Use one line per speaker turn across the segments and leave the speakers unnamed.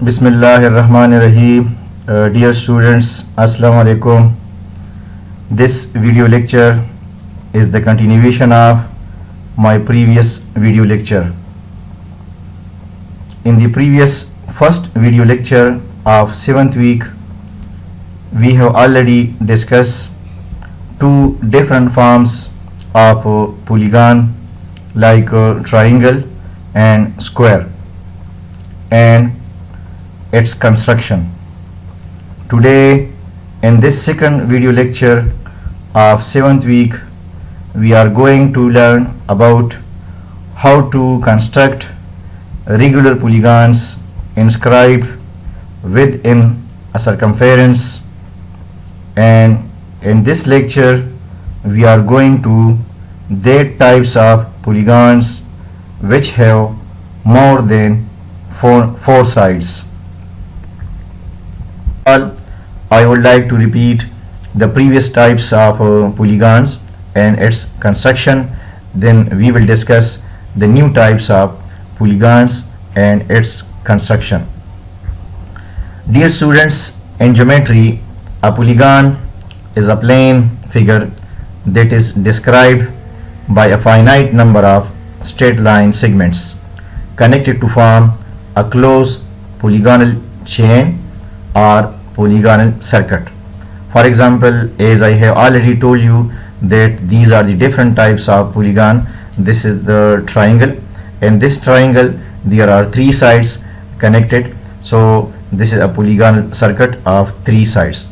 Bismillahirrahmanirrahim. Dear students, Assalamu alaikum. This video lecture is the continuation of my previous video lecture. In the previous first video lecture of 7th week, we have already discussed two different forms of polygon like triangle and square and its construction. Today in this second video lecture of 7th week, we are going to learn about how to construct regular polygons inscribed within a circumference, and in this lecture we are going to that types of polygons which have more than four sides. I would like to repeat the previous types of polygons and its construction. Then we will discuss the new types of polygons and its construction. Dear students, in geometry, a polygon is a plane figure that is described by a finite number of straight line segments connected to form a closed polygonal chain or polygonal circuit. For example, as I have already told you that these are the different types of polygon. This is the triangle. In this triangle there are three sides connected, so this is a polygonal circuit of three sides.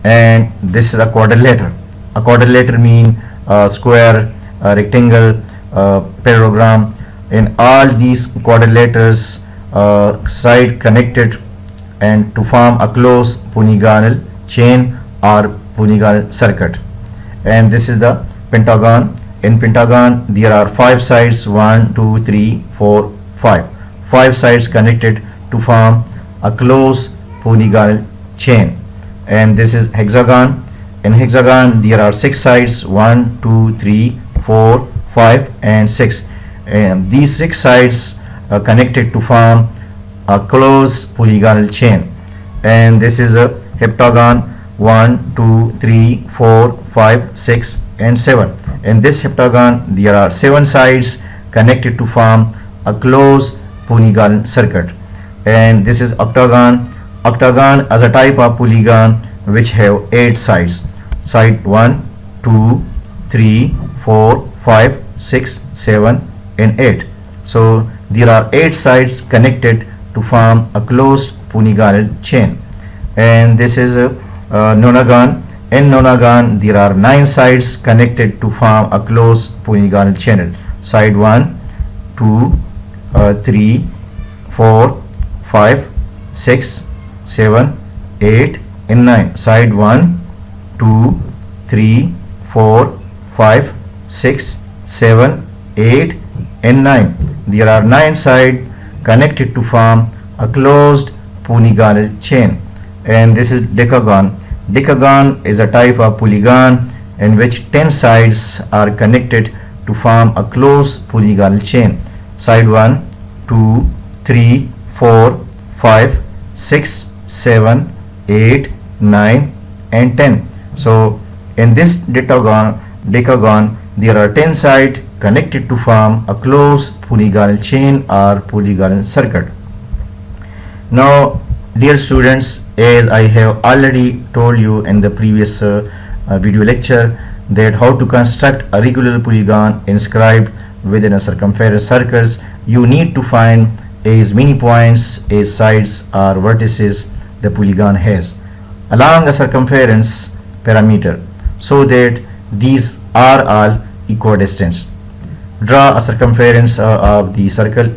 And this is a quadrilateral. A quadrilateral means a square, a rectangle, parallelogram. In all these quadrilaterals, side connected and to form a closed polygonal chain or polygonal circuit. And this is the pentagon. In pentagon there are five sides, 1 2 3 4 5 five sides connected to form a closed polygonal chain. And this is hexagon. In hexagon there are six sides, 1 2 3 4 5 and 6, and these six sides are connected to form a closed polygonal chain. And this is a heptagon, 1 2 3 4 5 6 and 7. In this heptagon there are seven sides connected to form a closed polygonal circuit. And this is octagon. Octagon as a type of polygon which have eight sides, side 1 2 3 4 5 6 7 and 8. So there are eight sides connected to form a closed polygonal chain. And this is a nonagon. In nonagon there are nine sides connected to form a closed polygonal channel, side 1 2 3 4 5 6 7 8 and 9, side 1 2 3 4 5 6 7 8 and 9. There are nine sides connected to form a closed polygonal chain. And this is decagon. Decagon is a type of polygon in which 10 sides are connected to form a closed polygonal chain, side 1 2 3 4 5 6 7 8 9 and 10. So in this decagon there are 10 sides connected to form a closed polygonal chain or polygonal circuit. Now dear students, as I have already told you in the previous video lecture that how to construct a regular polygon inscribed within a circumference circles, you need to find as many points as sides or vertices the polygon has along a circumference parameter, so that these are all equidistant. Draw a circumference of the circle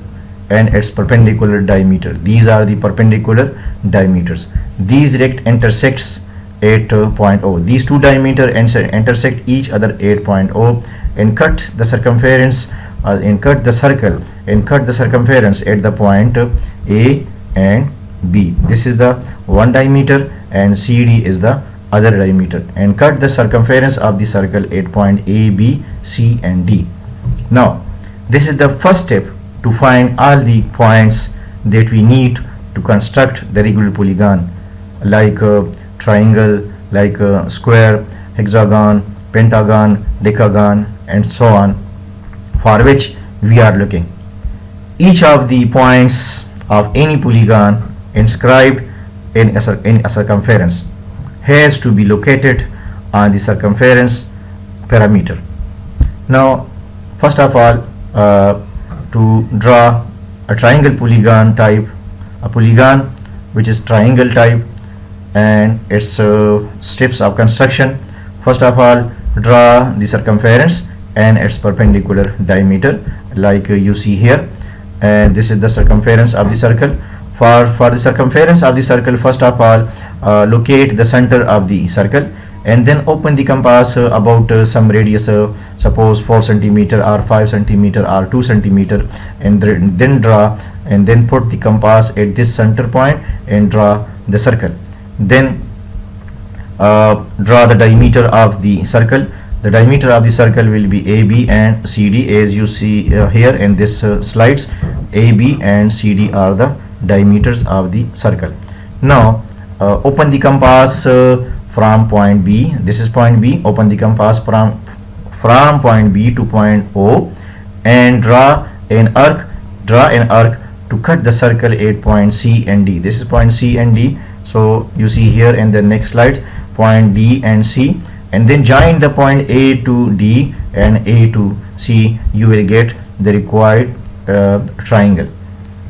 and its perpendicular diameter. These are the perpendicular diameters. These rect intersects at point O. These two diameter intersect each other at point O, and cut the circumference and cut the circle and cut the circumference at the point A and B. This is the one diameter and CD is the other diameter, and cut the circumference of the circle at point A, B, C and D. Now this is the first step to find all the points that we need to construct the regular polygon like triangle, like square, hexagon, pentagon, decagon, and so on, for which we are looking. Each of the points of any polygon inscribed in a circumference has to be located on the circumference parameter. Now, first of all, to draw a triangle polygon type, a polygon which is triangle type, and its steps of construction. First of all, draw the circumference and its perpendicular diameter, like you see here, and this is the circumference of the circle. For the circumference of the circle, first of all, locate the center of the circle and then open the compass about some radius, suppose 4 centimeter or 5 centimeter or 2 centimeter, and then draw and then put the compass at this center point and draw the circle. Then draw the diameter of the circle. The diameter of the circle will be AB and CD, as you see here in this slides. AB and CD are the diameters of the circle. Now open the compass from point B. This is point B. Open the compass from point B to point O and draw an arc to cut the circle at point C and D. This is point C and D. So you see here in the next slide, point D and C, and then join the point A to D and A to C. You will get the required triangle.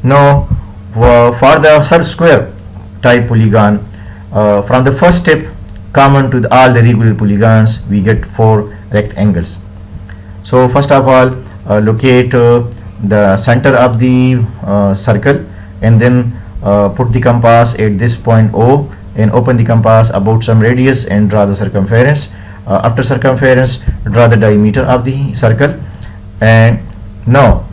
Now for the square type polygon, from the first step common to all the regular polygons, we get 4 rectangles. So first of all, locate the center of the circle and then put the compass at this point O and open the compass about some radius and draw the circumference. After circumference, draw the diameter of the circle, and now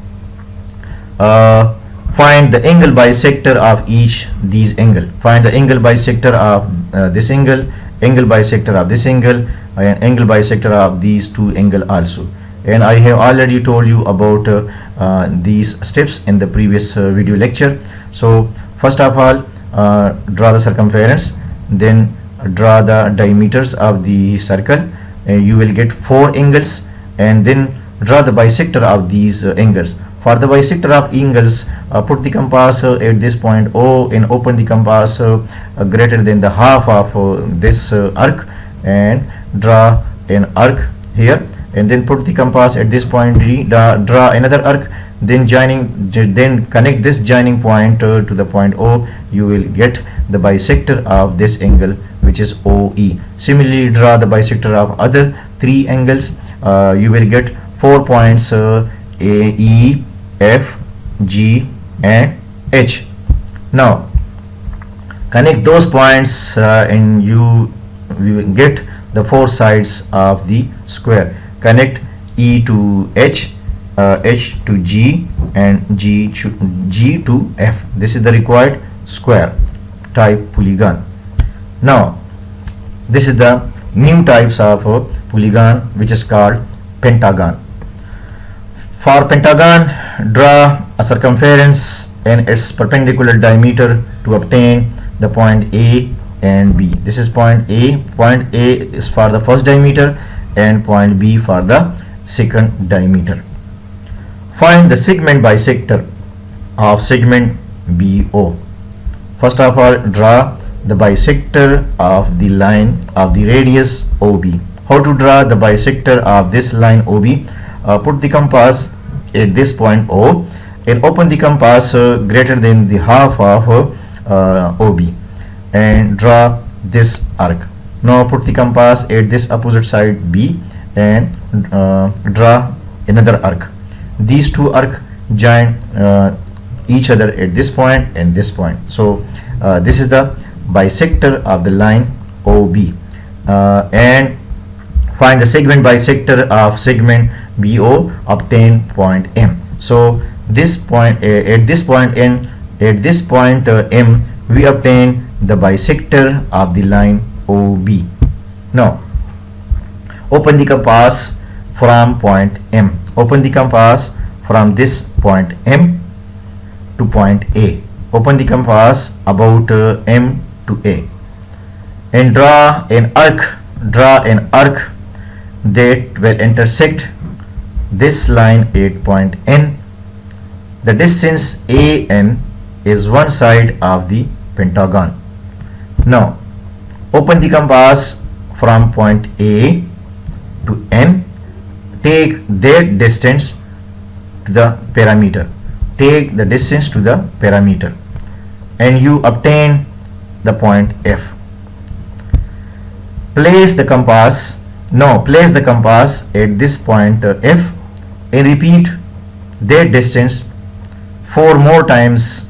find the angle bisector of each these angle. Find the angle bisector of this angle bisector of this angle, and angle bisector of these two angle also. And I have already told you about these steps in the previous video lecture. So first of all, draw the circumference, then draw the diameters of the circle. You will get 4 angles, and then draw the bisector of these angles. For the bisector of angles, put the compass at this point O and open the compass greater than the half of this arc and draw an arc here, and then put the compass at this point D, draw another arc, then connect this joining point to the point O. You will get the bisector of this angle, which is OE. Similarly, draw the bisector of other 3 angles. You will get 4 points AE, F, G and H. Now connect those points and you will get the 4 sides of the square. Connect E to H, H to G and G to F. This is the required square type polygon. Now this is the new types of polygon, which is called pentagon. For pentagon, draw a circumference and its perpendicular diameter to obtain the point A and B. This is point A. Point A is for the first diameter and point B for the second diameter. Find the segment bisector of segment BO. First of all, draw the bisector of the line of the radius OB. How to draw the bisector of this line OB? Put the compass at this point O and open the compass greater than the half of OB and draw this arc. Now put the compass at this opposite side B and draw another arc. These two arcs join each other at this point and this point. So this is the bisector of the line OB, and find the segment bisector of segment BO, obtain point M. So this point at this point M, we obtain the bisector of the line OB. Now open the compass from point M. Open the compass from this point M to point A. open the compass about M to A, and draw an arc that will intersect this line at point N. The distance AN is one side of the pentagon. Now open the compass from point A to N. Take that distance to the parameter. Take the distance to the parameter, and you obtain the point F. Place the compass at this point F, and repeat that distance 4 more times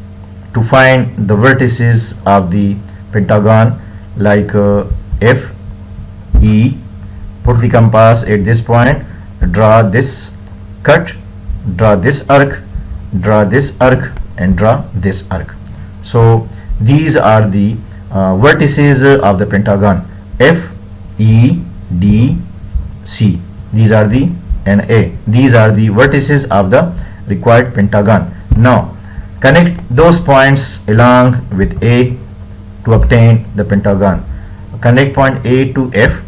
to find the vertices of the pentagon, like F, E. Put the compass at this point, draw this cut, draw this arc, draw this arc, and draw this arc. So these are the vertices of the pentagon: F, E, D, C. These are the and A. These are the vertices of the required pentagon. Now connect those points along with A to obtain the pentagon. Connect point A to F,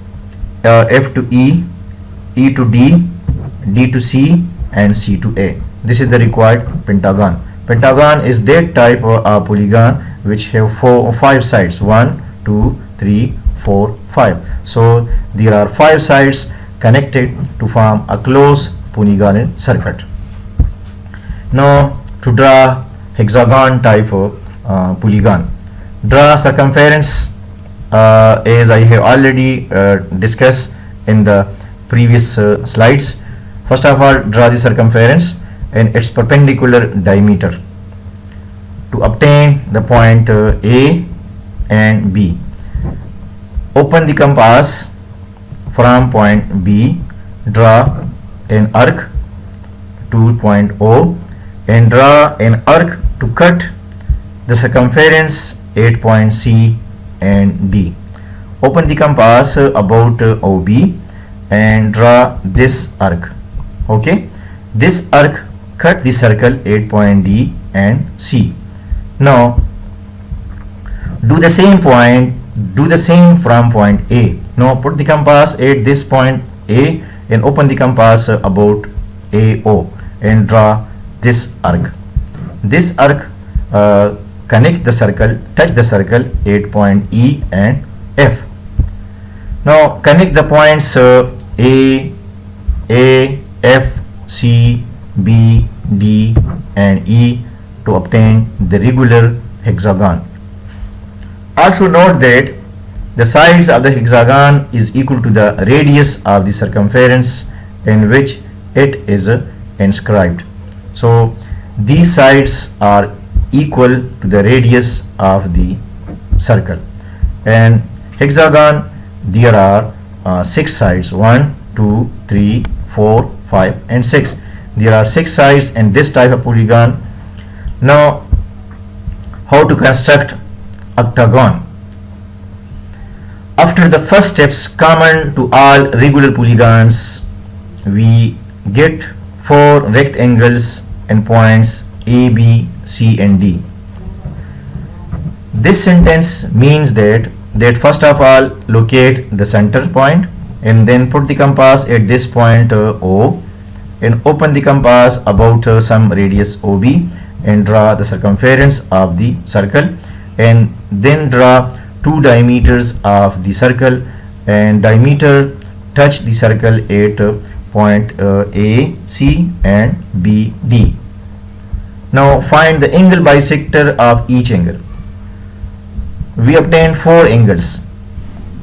F to E, E to D, D to C, and C to A. This is the required pentagon. Pentagon is that type of polygon which have 5 sides: 1, 2, 3, 4, 5. So there are 5 sides connected to form a closed polygonal circuit. Now to draw hexagon type of polygon, draw circumference as I have already discussed in the previous slides. First of all, draw the circumference and its perpendicular diameter to obtain the point A and B. Open the compass from point B, draw an arc to point O, and draw an arc to cut the circumference at point C and D. Open the compass about OB and draw this arc. Okay, this arc cut the circle at point D and C. Now do the same from point A. Now put the compass at this point A and open the compass about AO and draw this arc. This arc touch the circle at point E and F. Now connect the points A, F, C, B, D, and E to obtain the regular hexagon. Also note that the sides of the hexagon is equal to the radius of the circumference in which it is inscribed. So these sides are equal to the radius of the circle. And hexagon, there are 6 sides: 1, 2, 3, 4, 5, and 6. There are 6 sides in this type of polygon. Now how to construct octagon? After the first steps common to all regular polygons, we get 4 rectangles and points A, B, C, and D. This sentence means that first of all locate the center point and then put the compass at this point O and open the compass about some radius OB and draw the circumference of the circle, and then draw 2 diameters of the circle, and diameter touch the circle at point A, C, and B, D. Now find the angle bisector of each angle. We obtained 4 angles.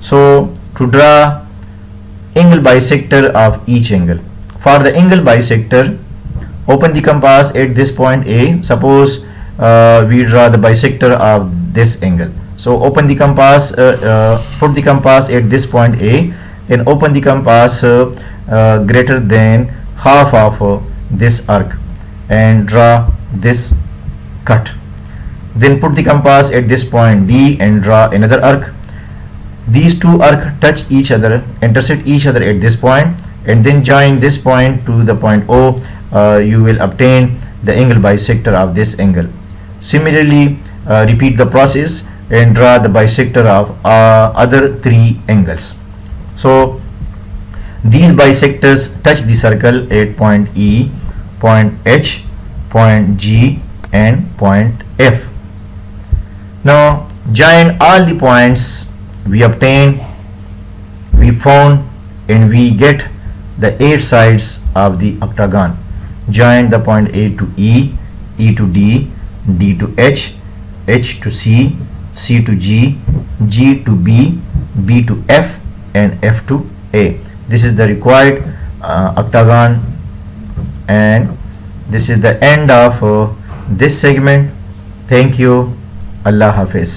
So to draw angle bisector of each angle. For the angle bisector, open the compass at this point A. Suppose we draw the bisector of this angle. So open the compass, put the compass at this point A and open the compass greater than half of this arc and draw this cut. Then put the compass at this point D and draw another arc. These 2 arcs touch each other, intersect each other at this point, and then join this point to the point O. You will obtain the angle bisector of this angle. Similarly, repeat the process and draw the bisector of other three angles. So these bisectors touch the circle at point E, point H, point G and point F. Now join all the points we obtain, we found, and we get the 8 sides of the octagon. Join the point A to E, E to D, D to H, H to C, C to G, G to B, B to F and F to A. This is the required octagon, and this is the end of this segment. Thank you. Allah Hafiz.